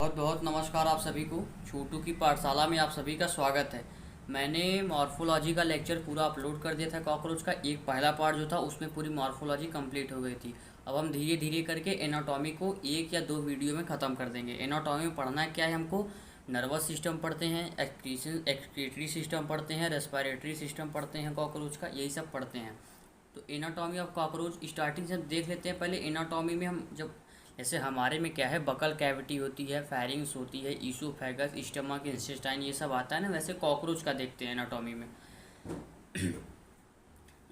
बहुत बहुत नमस्कार आप सभी को। छोटू की पाठशाला में आप सभी का स्वागत है। मैंने मॉर्फोलॉजी का लेक्चर पूरा अपलोड कर दिया था। कॉकरोच का एक पहला पार्ट जो था उसमें पूरी मॉर्फोलॉजी कंप्लीट हो गई थी। अब हम धीरे धीरे करके एनाटॉमी को एक या दो वीडियो में ख़त्म कर देंगे। एनाटॉमी में पढ़ना क्या है हमको? नर्वस सिस्टम पढ़ते हैं, एक्सक्रीटरी सिस्टम पढ़ते हैं, रेस्पिरेटरी सिस्टम पढ़ते हैं, कॉकरोच का यही सब पढ़ते हैं। तो एनाटॉमी ऑफ कॉकरोच स्टार्टिंग से देख लेते हैं। पहले एनाटॉमी में हम जब जैसे हमारे में क्या है, बकल कैविटी होती है, फेरिंग्स होती है, ईसोफेगस, स्टमक, इंटेस्टाइन, ये सब आता है ना। वैसे कॉकरोच का देखते हैं एनाटॉमी में।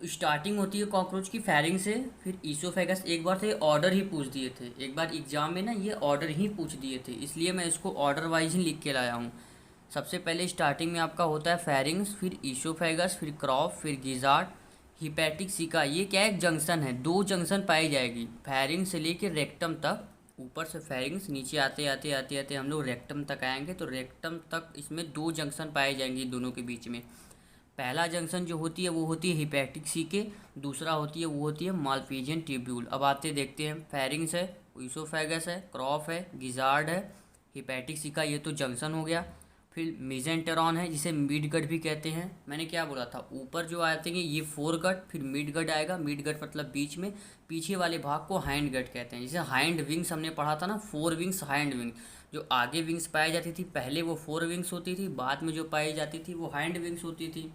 स्टार्टिंग होती है कॉकरोच की फेरिंग से, फिर ईसोफेगस। एक बार तो ये ऑर्डर ही पूछ दिए थे, एक बार एग्जाम में ना ये ऑर्डर ही पूछ दिए थे, इसलिए मैं इसको ऑर्डर वाइज ही लिख के लाया हूँ। सबसे पहले स्टार्टिंग में आपका होता है फेरिंग्स, फिर ईसोफेगस, फिर क्रॉप, फिर गिजार्ड, हिपैटिक सिका। ये क्या है? एक जंक्शन है, दो जंक्शन पाई जाएगी फेरिंग से लेके रेक्टम तक। ऊपर से फेरिंग्स, नीचे आते आते आते आते हम लोग रेक्टम तक आएंगे, तो रेक्टम तक इसमें दो जंक्शन पाए जाएंगे दोनों के बीच में। पहला जंक्शन जो होती है वो होती है हिपैटिक सीके, दूसरा होती है वो होती है मालपीजियन ट्यूब्यूल। अब आते देखते हैं। फेरिंग्स है, ईसोफेगस है, क्रॉफ है, गिजार्ड है, हिपैटिक सीका, ये तो जंक्शन हो गया। फिर मेजेंटेरॉन है जिसे मिड गट भी कहते हैं। मैंने क्या बोला था, ऊपर जो आते हैं ये फोर गट, फिर मिड गट आएगा। मिड गट मतलब बीच में, पीछे वाले भाग को हाइंड गट कहते हैं। जैसे हाइंड विंग्स हमने पढ़ा था ना, फोर विंग्स हाइंड विंग। जो आगे विंग्स पाई जाती थी पहले वो फोर विंग्स होती थी, बाद में जो पाई जाती थी वो हाइंड विंग्स होती थी।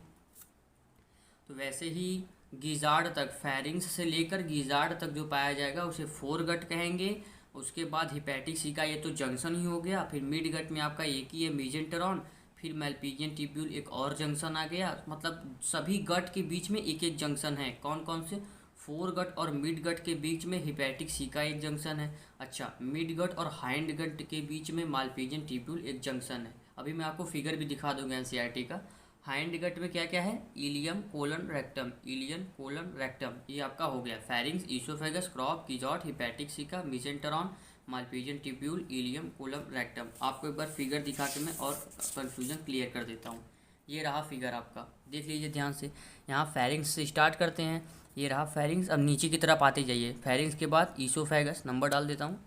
तो वैसे ही गिजार्ड तक, फेरिंग्स से लेकर गिजार्ड तक जो पाया जाएगा उसे फोर गट कहेंगे। उसके बाद हिपैटिक सी का ये तो जंक्शन ही हो गया। फिर मिड गट में आपका एक ही है, मेजेंटेरॉन। फिर मेल्पिजियन ट्यूब्यूल एक और जंक्शन आ गया। मतलब सभी गट के बीच में एक एक जंक्शन है। कौन कौन से? फोर गट और मिड गट के बीच में हिपैटिक सी का एक जंक्शन है। अच्छा, मिड गट और हाइंड गट के बीच में मालपीजियन ट्यूब्यूल एक जंक्शन है। अभी मैं आपको फिगर भी दिखा दूंगा एनसीईआरटी का। हाइंड गट में क्या क्या है? Ileum colon rectum, ileum colon rectum, ये आपका हो गया। फेरिंग्स, ईसोफेगस, क्रॉप, कीजॉट, hepatic caeca, mesenteron, Malpighian tubule, ileum colon rectum. आपको एक बार फिगर दिखा के मैं और कंफ्यूजन क्लियर कर देता हूँ। ये रहा फिगर आपका, देख लीजिए ध्यान से। यहाँ फेरिंग्स से स्टार्ट करते हैं, ये रहा फेरिंग्स। अब नीचे की तरफ आते जाइए। फेरिंग्स के बाद ईसोफेगस, नंबर डाल देता हूँ।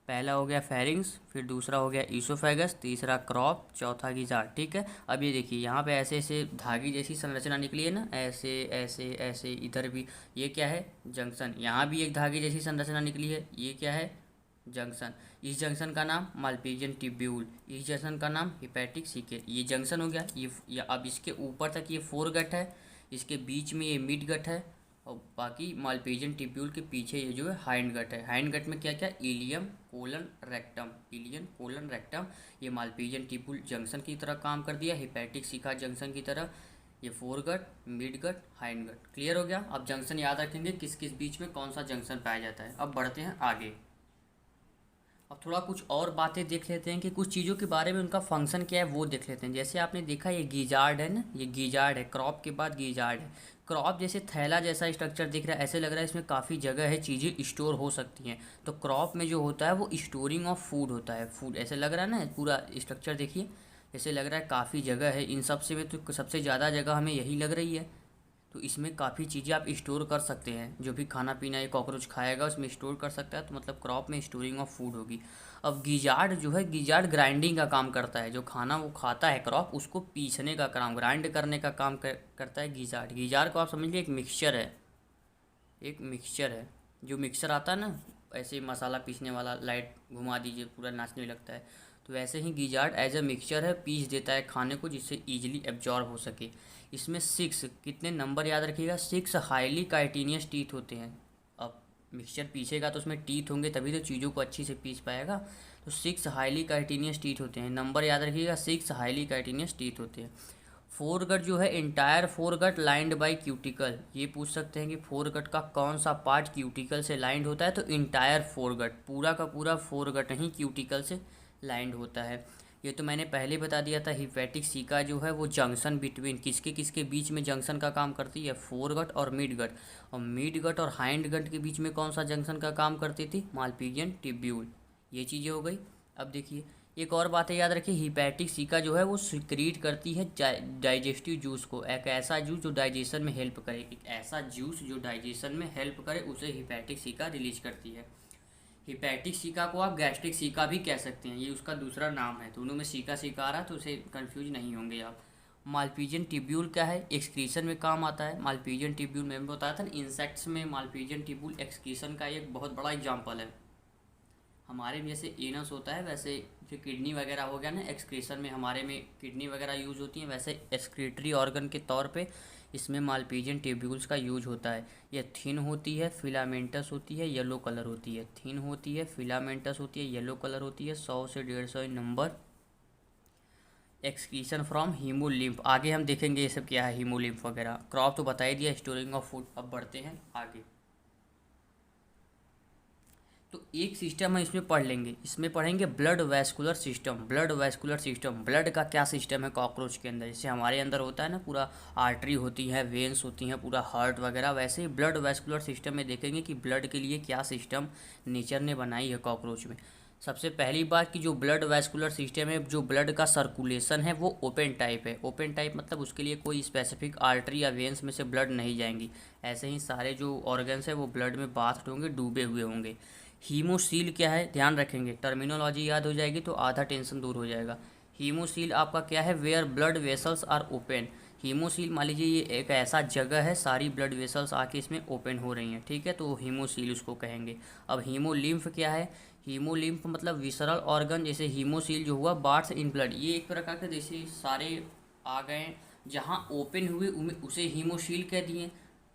पहला हो गया फेरिंग्स, फिर दूसरा हो गया ईसोफेगस, तीसरा क्रॉप, चौथा गिजार्ड। ठीक है। अब ये देखिए यहाँ पे ऐसे ऐसे धागे जैसी संरचना निकली है ना, ऐसे ऐसे ऐसे। इधर भी ये क्या है? जंक्शन। यहाँ भी एक धागे जैसी संरचना निकली है, ये क्या है? जंक्शन। इस जंक्शन का नाम मालपीजियन ट्यूब्यूल, इस जंक्शन का नाम हिपैटिक सीके। ये जंक्शन हो गया। ये अब इसके ऊपर तक ये फोर गट है, इसके बीच में ये मिड गट है, और बाकी मालपीजियन ट्यूब्यूल के पीछे ये जो है हाइंड गट है। हाइंड गट में क्या क्या? Ileum colon rectum, ileum colon rectum. ये मालपीजियन ट्यूब्यूल जंक्शन की तरह काम कर दिया, हिपैटिक सिका जंक्शन की तरह। ये fore gut, mid gut, hind gut. Clear हो गया। अब जंक्शन याद रखेंगे किस किस बीच में कौन सा जंक्शन पाया जाता है। अब बढ़ते हैं आगे। अब थोड़ा कुछ और बातें देख लेते हैं कि कुछ चीज़ों के बारे में उनका फंक्शन क्या है वो देख लेते हैं। जैसे आपने देखा ये गीजार्ड है ना, ये गीजार्ड है। क्रॉप के बाद गीजार्ड है। क्रॉप जैसे थैला जैसा स्ट्रक्चर दिख रहा है, ऐसे लग रहा है इसमें काफ़ी जगह है, चीज़ें स्टोर हो सकती हैं। तो क्रॉप में जो होता है वो स्टोरिंग ऑफ फूड होता है। फूड ऐसे लग रहा है ना, पूरा स्ट्रक्चर देखिए, जैसे लग रहा है काफ़ी जगह है। इन सब से में तो सबसे ज़्यादा जगह हमें यही लग रही है। तो इसमें काफ़ी चीज़ें आप स्टोर कर सकते हैं। जो भी खाना पीना ये कॉकरोच खाएगा उसमें स्टोर कर सकता है। तो मतलब क्रॉप में स्टोरिंग ऑफ फूड होगी। अब गिजार्ड जो है, गिजार्ड ग्राइंडिंग का काम करता है। जो खाना वो खाता है क्रॉप, उसको पीसने का काम, ग्राइंड करने का काम करता है गिजार्ड। गिजार्ड को आप समझ लीजिए एक मिक्सचर है, एक मिक्सचर है। जो मिक्सचर आता है ना, ऐसे मसाला पीसने वाला, लाइट घुमा दीजिए पूरा नाचने लगता है। तो वैसे ही गिजार्ड एज अ मिक्सचर है, पीस देता है खाने को जिससे ईजिली एब्जॉर्ब हो सके। इसमें सिक्स, कितने नंबर याद रखिएगा, सिक्स हाईली काइटिनियस टीथ होते हैं। अब मिक्सचर पीसेगा तो उसमें टीथ होंगे, तभी तो चीज़ों को अच्छी से पीस पाएगा। तो सिक्स हाईली काइटिनियस टीथ होते हैं। नंबर याद रखिएगा, सिक्स हाईली काइटिनियस टीथ होते हैं। फोरगट जो है, entire foregut lined by cuticle. ये पूछ सकते हैं कि फोरगट का कौन सा पार्ट क्यूटिकल से लाइंड होता है, तो इंटायर फोरगट, पूरा का पूरा फोरगट ही क्यूटिकल से लाइंड होता है। ये तो मैंने पहले बता दिया था। हिपैटिक सीका जो है वो जंक्शन बिटवीन, किसके किसके बीच में जंक्शन का काम करती है? फोरगट और मिडगट। और मिडगट और हाइंड गट के बीच में कौन सा जंक्शन का काम करती थी? Malpighian tubule. ये चीज़ें हो गई। अब देखिए एक और बात है, याद रखिए, हिपैटिक सीका जो है वो सिक्रीट करती है डाइजेस्टिव जूस को। एक ऐसा जूस जो डाइजेशन में हेल्प करे, एक ऐसा जूस जो डाइजेशन में हेल्प करे, उसे हिपैटिक सीका रिलीज करती है। हिपैटिक सीका को आप गैस्ट्रिक सीका भी कह सकते हैं, ये उसका दूसरा नाम है। दोनों में सीका सीका आ रहा है तो उसे कंफ्यूज नहीं होंगे आप। मालपीजियन टिब्यूल क्या है? एक्सक्रीशन में काम आता है। मालपीजियन टिब्यूल मैंने बताया था ना, इंसेक्ट्स में मालपीजियन टिब्यूल एक्सक्रीशन का एक बहुत बड़ा एग्जाम्पल है। हमारे में जैसे एनस होता है वैसे जो किडनी वगैरह हो गया ना, एक्सक्रीशन में हमारे में किडनी वगैरह यूज होती हैं, वैसे एक्सक्रीटरी ऑर्गन के तौर पे इसमें मालपीजियन ट्यूब्यूल्स का यूज होता है। यह थिन होती है, फिलामेंटस होती है, येलो कलर होती है। थिन होती है, फिलामेंटस होती है, येलो कलर होती है, 100 से 150 इन नंबर। एक्सक्रीशन फ्रॉम हीमोलिम्फ, आगे हम देखेंगे ये सब क्या है हीमोलिम्फ वगैरह। क्रॉप तो बता ही दिया, स्टोरिंग ऑफ फूड। अब बढ़ते हैं आगे। तो एक सिस्टम हम इसमें पढ़ लेंगे, इसमें पढ़ेंगे blood vascular system. Blood vascular system, blood का क्या सिस्टम है कॉकरोच के अंदर। जैसे हमारे अंदर होता है ना, पूरा आर्टरी होती है, वेन्स होती हैं, पूरा हार्ट वगैरह, वैसे ही ब्लड वैस्कुलर सिस्टम में देखेंगे कि ब्लड के लिए क्या सिस्टम नेचर ने बनाई है कॉकरोच में। सबसे पहली बात कि जो ब्लड वैस्कुलर सिस्टम है, जो ब्लड का सर्कुलेशन है वो ओपन टाइप है। ओपन टाइप मतलब उसके लिए कोई स्पेसिफिक आर्टरी या वेन्स में से ब्लड नहीं जाएंगी। ऐसे ही सारे जो ऑर्गन्स है वो ब्लड में बाथड होंगे, डूबे हुए होंगे। हीमोसील क्या है, ध्यान रखेंगे, टर्मिनोलॉजी याद हो जाएगी तो आधा टेंशन दूर हो जाएगा। हीमोसील आपका क्या है? Where blood vessels are open. Haemocoel मान लीजिए ये एक ऐसा जगह है, सारी ब्लड वेसल्स आके इसमें ओपन हो रही हैं, ठीक है, तो हीमोसील उसको कहेंगे। अब हीमोलिम्फ क्या है? हीमोलिम्फ मतलब विसरल ऑर्गन। जैसे हीमोसील जो हुआ बार्स इन ब्लड, ये एक प्रकार के जैसे सारे आ गए, जहाँ ओपन हुए उसे हीमोसील कह दिए,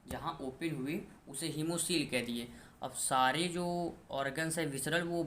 जहाँ ओपन हुए उसे हीमोसील कह दिए। अब सारे जो ऑर्गन्स है विसरल, वो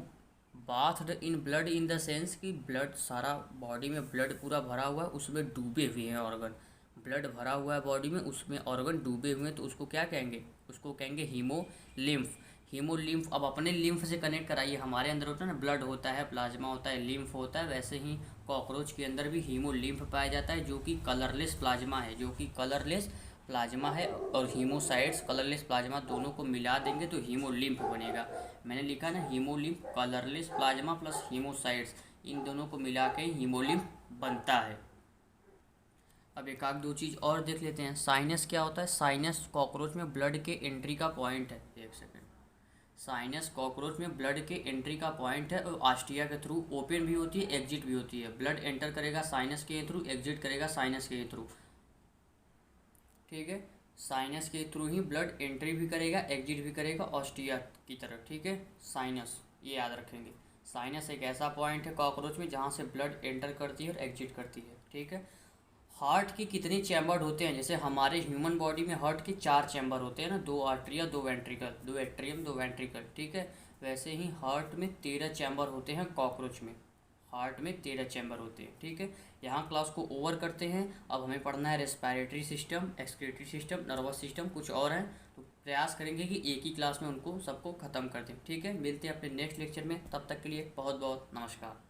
bathed in blood in the sense कि ब्लड सारा बॉडी में ब्लड पूरा भरा हुआ है, उसमें डूबे हुए हैं ऑर्गन। ब्लड भरा हुआ है बॉडी में, उसमें ऑर्गन डूबे हुए हैं, तो उसको क्या कहेंगे? उसको कहेंगे हीमोलिम्फ। हीमोलिम्फ अब अपने लिम्फ से कनेक्ट कराइए। हमारे अंदर होता है ना, ब्लड होता है, प्लाज्मा होता है, लिम्फ होता है, वैसे ही कॉकरोच के अंदर भी हीमोलिम्फ पाया जाता है, जो कि कलरलेस प्लाज्मा है, जो कि कलरलेस प्लाज्मा है। और हीमोसाइट्स कलरलेस प्लाज्मा दोनों को मिला देंगे तो हीमोलिम्फ बनेगा। मैंने लिखा ना, haemolymph colourless plasma plus haemocytes, इन दोनों को मिला के हीमोलिम्फ बनता है। अब एक आध दो चीज़ और देख लेते हैं। साइनस क्या होता है? साइनस कॉकरोच में ब्लड के एंट्री का पॉइंट है। एक सेकेंड, साइनस कॉकरोच में ब्लड के एंट्री का पॉइंट है और आस्टिया के थ्रू ओपन भी होती है, एग्जिट भी होती है। ब्लड एंटर करेगा साइनस के थ्रू, एग्जिट करेगा साइनस के थ्रू, ठीक है। साइनस के थ्रू ही ब्लड एंट्री भी करेगा, एग्जिट भी करेगा ऑस्टिया की तरफ, ठीक है। साइनस, ये याद रखेंगे। साइनस एक ऐसा पॉइंट है कॉकरोच में जहाँ से ब्लड एंटर करती है और एग्जिट करती है, ठीक है। हार्ट के कितने चैम्बर होते हैं? जैसे हमारे ह्यूमन बॉडी में हार्ट के 4 चैम्बर होते हैं ना, 2 आर्टरिया 2 वेंट्रिकल, 2 एट्रियम 2 वेंट्रिकल, ठीक है। वैसे ही हार्ट में 13 चैम्बर होते हैं कॉकरोच में। हार्ट में 13 चैम्बर होते हैं, ठीक है। यहाँ क्लास को ओवर करते हैं। अब हमें पढ़ना है respiratory system, excretory system, nervous system, कुछ और हैं, तो प्रयास करेंगे कि एक ही क्लास में उनको सबको ख़त्म कर दें, ठीक है। मिलते हैं अपने नेक्स्ट लेक्चर में, तब तक के लिए बहुत बहुत नमस्कार।